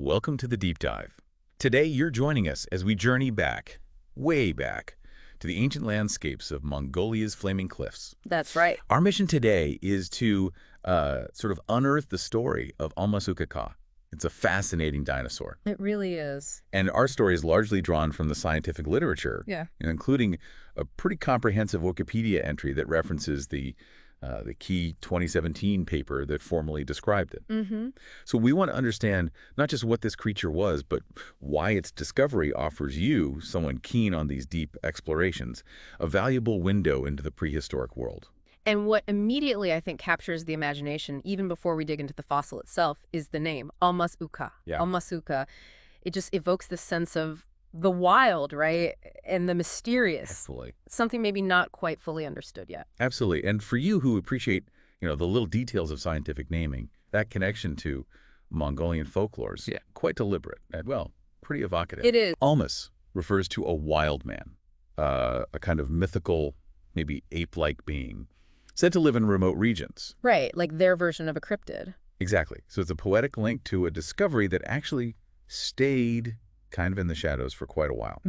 Welcome to the Deep Dive. Today you're joining us as we journey back, way back, to the ancient landscapes of Mongolia's flaming cliffs. That's right. Our mission today is to sort of unearth the story of Almas Ukhaa. It's a fascinating dinosaur. It really is. And our story is largely drawn from the scientific literature, Yeah. including a pretty comprehensive Wikipedia entry that references the key 2017 paper that formally described it. Mm-hmm. So we want to understand not just what this creature was, but why its discovery offers you, someone keen on these deep explorations, a valuable window into the prehistoric world. And what immediately, I think, captures the imagination, even before we dig into the fossil itself, is the name, Almas Ukhaa. Yeah. Almas Ukhaa. It just evokes this sense of the wild, right? And the mysterious. Absolutely. Something maybe not quite fully understood yet. Absolutely. And for you who appreciate, the little details of scientific naming, that connection to Mongolian folklore is quite deliberate and, well, pretty evocative. It is. Almas refers to a wild man, a kind of mythical, maybe ape-like being, said to live in remote regions. Right, like their version of a cryptid. Exactly. So it's a poetic link to a discovery that actually stayed kind of in the shadows for quite a while.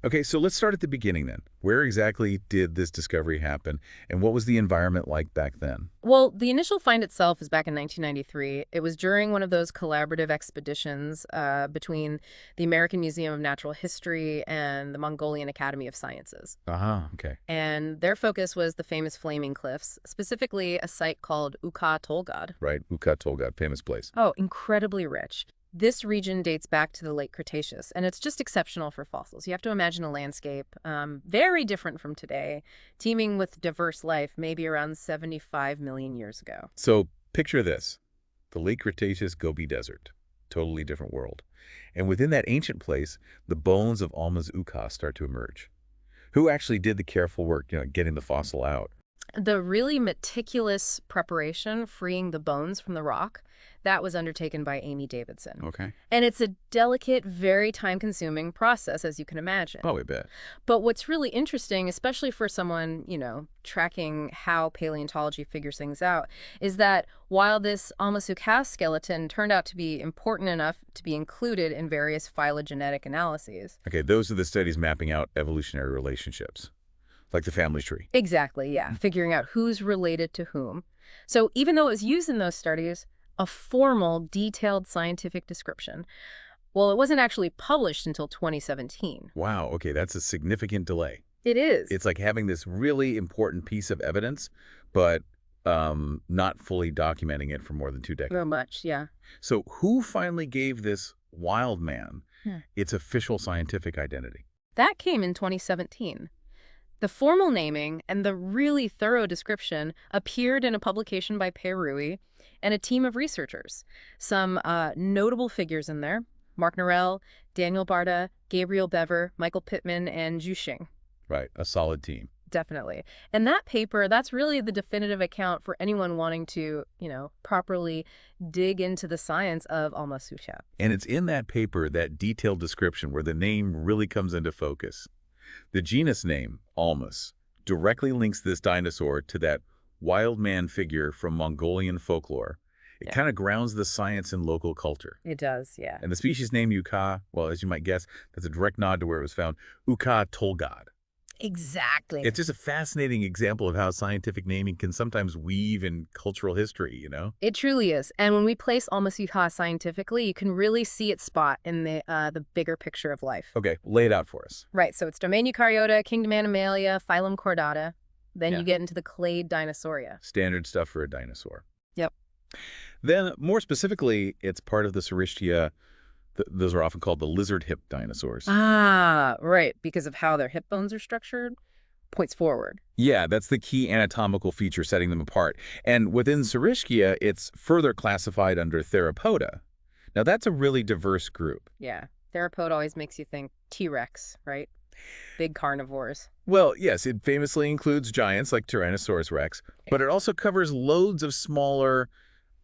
Okay, so let's start at the beginning then. Where exactly did this discovery happen, and what was the environment like back then? Well, the initial find itself is back in 1993. It was during one of those collaborative expeditions between the American Museum of Natural History and the Mongolian Academy of Sciences. Okay. And their focus was the famous Flaming Cliffs, specifically a site called Ukhaa Tolgod. Right, Ukhaa Tolgod, famous place. Oh, incredibly rich. This region dates back to the late Cretaceous, and it's just exceptional for fossils. You have to imagine a landscape very different from today, teeming with diverse life maybe around 75 million years ago. So picture this, the late Cretaceous Gobi Desert, totally different world. And within that ancient place, the bones of Almas Ukhaa start to emerge. Who actually did the careful work, getting the fossil out? The really meticulous preparation, freeing the bones from the rock, that was undertaken by Amy Davidson. Okay. And it's a delicate, very time-consuming process, as you can imagine. Oh, I bet. But what's really interesting, especially for someone, tracking how paleontology figures things out, is that while this Almas Ukhaa skeleton turned out to be important enough to be included in various phylogenetic analyses. Okay, those are the studies mapping out evolutionary relationships, like the family tree. Exactly, yeah. Figuring out who's related to whom. So even though it was used in those studies, a formal, detailed scientific description, well, it wasn't actually published until 2017. Wow, okay, that's a significant delay. It is. It's like having this really important piece of evidence, but not fully documenting it for more than 2 decades. Very much, yeah. So who finally gave this wild man its official scientific identity? That came in 2017. The formal naming and the really thorough description appeared in a publication by Perui and a team of researchers. Some notable figures in there: Mark Norell, Daniel Barta, Gabriel Bever, Michael Pittman, and Zhu Xing. Right, a solid team. Definitely. And that paper, that's really the definitive account for anyone wanting to, properly dig into the science of Almas Ukhaa. And it's in that paper, that detailed description, where the name really comes into focus. The genus name, Almas, directly links this dinosaur to that wild man figure from Mongolian folklore. It kind of grounds the science in local culture. It does, yeah. And the species name Ukhaa, well, as you might guess, that's a direct nod to where it was found, Ukhaa Tolgod. Exactly. It's just a fascinating example of how scientific naming can sometimes weave in cultural history, It truly is. And when we place Almas Ukhaa scientifically, you can really see its spot in the bigger picture of life. Okay, lay it out for us. Right, so it's domain Eukaryota, kingdom Animalia, phylum Chordata. Then you get into the clade Dinosauria. Standard stuff for a dinosaur. Yep. Then, more specifically, it's part of the Sauristia. Those are often called the lizard hip dinosaurs. Ah, right, because of how their hip bones are structured. Points forward. Yeah, that's the key anatomical feature setting them apart. And within Sauristia, it's further classified under Theropoda. Now, that's a really diverse group. Yeah, Theropod always makes you think T-Rex, right? Big carnivores. Well, yes, it famously includes giants like Tyrannosaurus rex, but it also covers loads of smaller,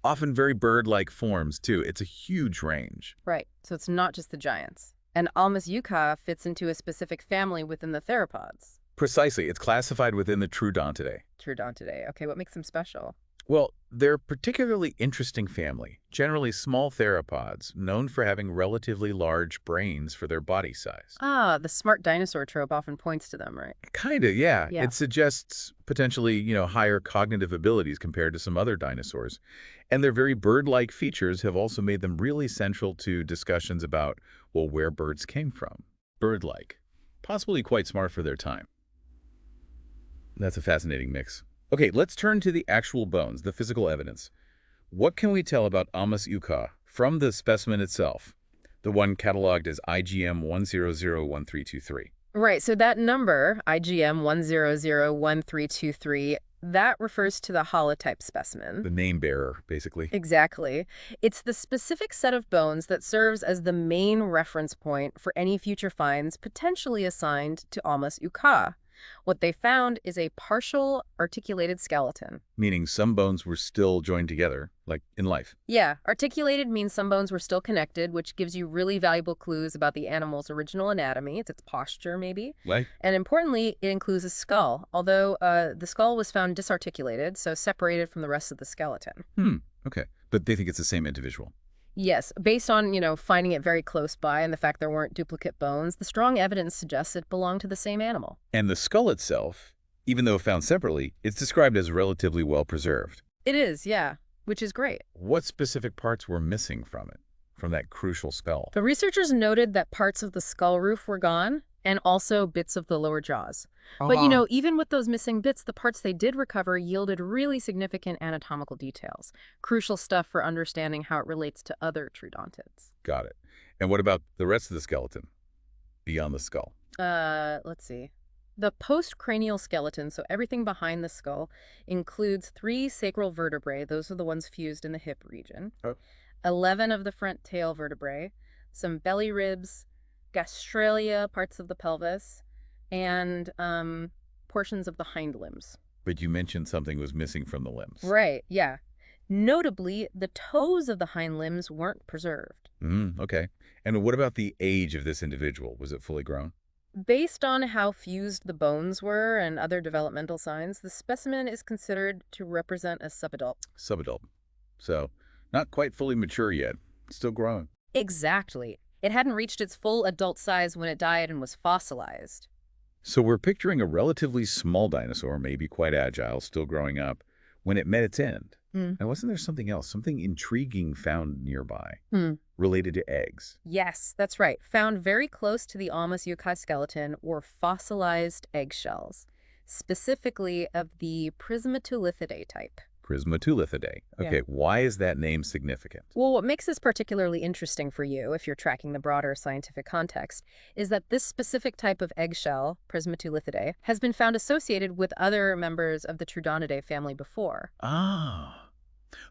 often very bird-like forms, too. It's a huge range. Right, so it's not just the giants. And Almas Ukhaa fits into a specific family within the theropods. Precisely. It's classified within the Troodontidae. Troodontidae. Okay, what makes them special? Well, they're a particularly interesting family, generally small theropods, known for having relatively large brains for their body size. Ah, the smart dinosaur trope often points to them, right? Kinda, yeah. Yeah. It suggests potentially, higher cognitive abilities compared to some other dinosaurs. And their very bird-like features have also made them really central to discussions about, well, where birds came from. Bird-like. Possibly quite smart for their time. That's a fascinating mix. Okay, let's turn to the actual bones, the physical evidence. What can we tell about Almas Ukhaa from the specimen itself, the one cataloged as IGM 1001323? Right, so that number, IGM 1001323, that refers to the holotype specimen. The name bearer, basically. Exactly. It's the specific set of bones that serves as the main reference point for any future finds potentially assigned to Almas Ukhaa. What they found is a partial articulated skeleton. Meaning some bones were still joined together, like in life. Yeah, articulated means some bones were still connected, which gives you really valuable clues about the animal's original anatomy. It's its posture, maybe. Like? And importantly, it includes a skull, although the skull was found disarticulated, so separated from the rest of the skeleton. Okay. But they think it's the same individual. Yes, based on, finding it very close by and the fact there weren't duplicate bones, the strong evidence suggests it belonged to the same animal. And the skull itself, even though found separately, it's described as relatively well preserved. It is, yeah, which is great. What specific parts were missing from it, from that crucial skull? The researchers noted that parts of the skull roof were gone and also bits of the lower jaws. But, even with those missing bits, the parts they did recover yielded really significant anatomical details, crucial stuff for understanding how it relates to other troodontids. Got it. And what about the rest of the skeleton, beyond the skull? Let's see. The postcranial skeleton, so everything behind the skull, includes 3 sacral vertebrae. Those are the ones fused in the hip region. Oh. 11 of the front tail vertebrae, some belly ribs, gastralia, parts of the pelvis, and portions of the hind limbs. But you mentioned something was missing from the limbs. Right, yeah. Notably, the toes of the hind limbs weren't preserved. Okay. And what about the age of this individual? Was it fully grown? Based on how fused the bones were and other developmental signs, the specimen is considered to represent a subadult. Subadult. So, not quite fully mature yet. Still growing. Exactly. It hadn't reached its full adult size when it died and was fossilized. So we're picturing a relatively small dinosaur, maybe quite agile, still growing up, when it met its end. And wasn't there something else, something intriguing found nearby, related to eggs? Yes, that's right. Found very close to the Almas Ukhaa skeleton were fossilized eggshells, specifically of the Prismatulithidae type. Prismatulithidae. Okay, Why is that name significant? Well, what makes this particularly interesting for you, if you're tracking the broader scientific context, is that this specific type of eggshell, Prismatulithidae, has been found associated with other members of the Troodontidae family before. Ah.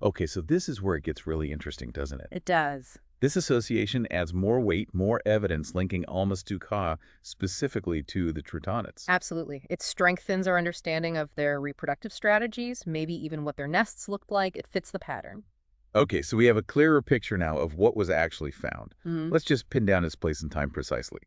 Okay, so this is where it gets really interesting, doesn't it? It does. This association adds more weight, more evidence linking Almas Ukhaa specifically to the Troodontids. Absolutely. It strengthens our understanding of their reproductive strategies, maybe even what their nests looked like. It fits the pattern. Okay, so we have a clearer picture now of what was actually found. Let's just pin down its place in time precisely.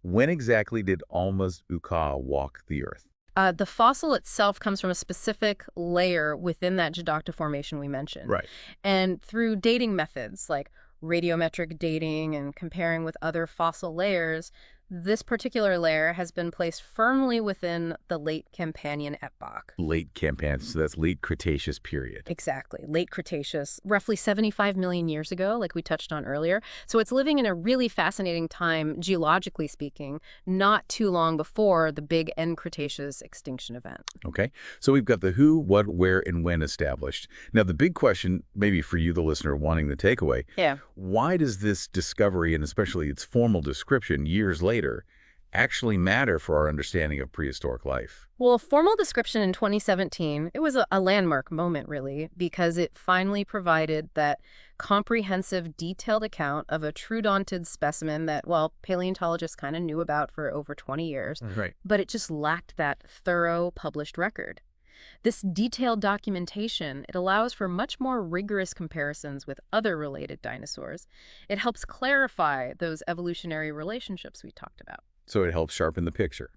When exactly did Almas Ukhaa walk the Earth? The fossil itself comes from a specific layer within that Jadocta formation we mentioned. Right. And through dating methods like radiometric dating and comparing with other fossil layers, this particular layer has been placed firmly within the late Campanian epoch. Late Campanian, so that's late Cretaceous period. Exactly. Late Cretaceous, roughly 75 million years ago, like we touched on earlier. So it's living in a really fascinating time, geologically speaking, not too long before the big end Cretaceous extinction event. Okay, so we've got the who, what, where, and when established. Now, the big question, maybe for you, the listener, wanting the takeaway, why does this discovery, and especially its formal description years later, actually matter for our understanding of prehistoric life? Well, a formal description in 2017, it was a landmark moment, really, because it finally provided that comprehensive, detailed account of a troodontid specimen that, well, paleontologists kind of knew about for over 20 years. Right. But it just lacked that thorough published record. This detailed documentation, it allows for much more rigorous comparisons with other related dinosaurs. It helps clarify those evolutionary relationships we talked about. So it helps sharpen the picture.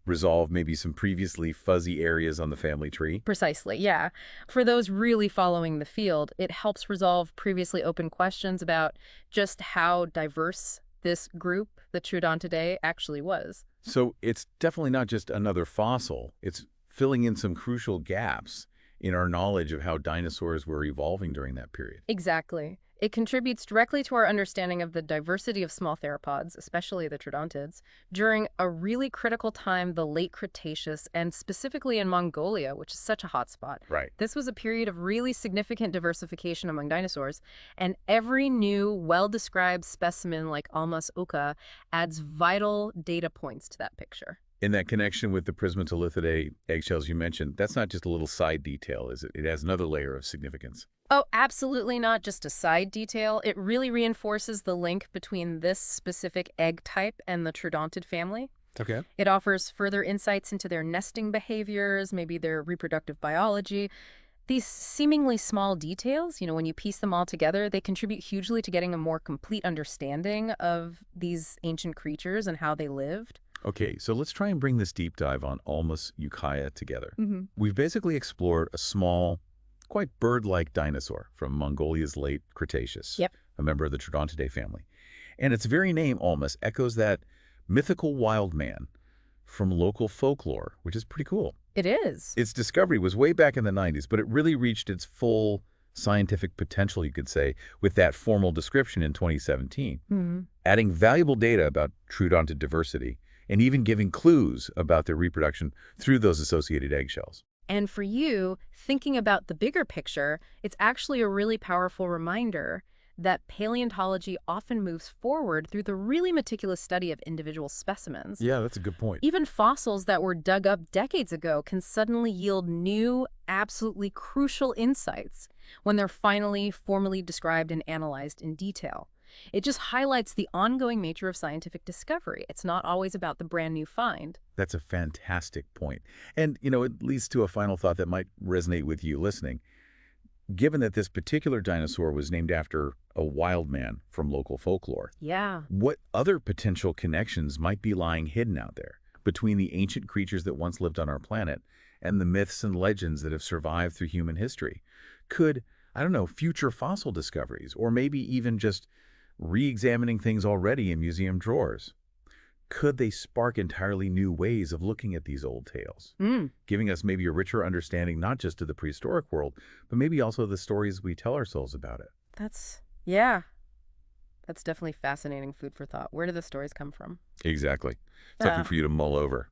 resolve maybe some previously fuzzy areas on the family tree. Precisely, yeah. For those really following the field, it helps resolve previously open questions about just how diverse this group, the Troodontidae, actually was. So it's definitely not just another fossil. It's filling in some crucial gaps in our knowledge of how dinosaurs were evolving during that period. Exactly. It contributes directly to our understanding of the diversity of small theropods, especially the Troodontids, during a really critical time, the late Cretaceous, and specifically in Mongolia, which is such a hot spot. Right. This was a period of really significant diversification among dinosaurs, and every new, well-described specimen like Almas Ukhaa adds vital data points to that picture. In that connection with the Prismatolithidae eggshells you mentioned, that's not just a little side detail, is it? It has another layer of significance. Oh, absolutely not just a side detail. It really reinforces the link between this specific egg type and the Troodontid family. Okay. It offers further insights into their nesting behaviors, maybe their reproductive biology. These seemingly small details, when you piece them all together, they contribute hugely to getting a more complete understanding of these ancient creatures and how they lived. Okay, so let's try and bring this deep dive on Almas Ukhaa together. Mm-hmm. We've basically explored a small, quite bird-like dinosaur from Mongolia's late Cretaceous, Yep. a member of the Troodontidae family. And its very name, Almas, echoes that mythical wild man from local folklore, which is pretty cool. It is. Its discovery was way back in the 90s, but it really reached its full scientific potential, you could say, with that formal description in 2017, adding valuable data about Troodontid diversity and even giving clues about their reproduction through those associated eggshells. And for you, thinking about the bigger picture, it's actually a really powerful reminder that paleontology often moves forward through the really meticulous study of individual specimens. Yeah, that's a good point. Even fossils that were dug up decades ago can suddenly yield new, absolutely crucial insights when they're finally formally described and analyzed in detail. It just highlights the ongoing nature of scientific discovery. It's not always about the brand new find. That's a fantastic point. And, it leads to a final thought that might resonate with you listening. Given that this particular dinosaur was named after a wild man from local folklore, Yeah. what other potential connections might be lying hidden out there between the ancient creatures that once lived on our planet and the myths and legends that have survived through human history? Could, future fossil discoveries, or maybe even just re-examining things already in museum drawers, could they spark entirely new ways of looking at these old tales, giving us maybe a richer understanding not just of the prehistoric world, but maybe also the stories we tell ourselves about it? That's definitely fascinating food for thought. Where do the stories come from? Exactly. Something for you to mull over.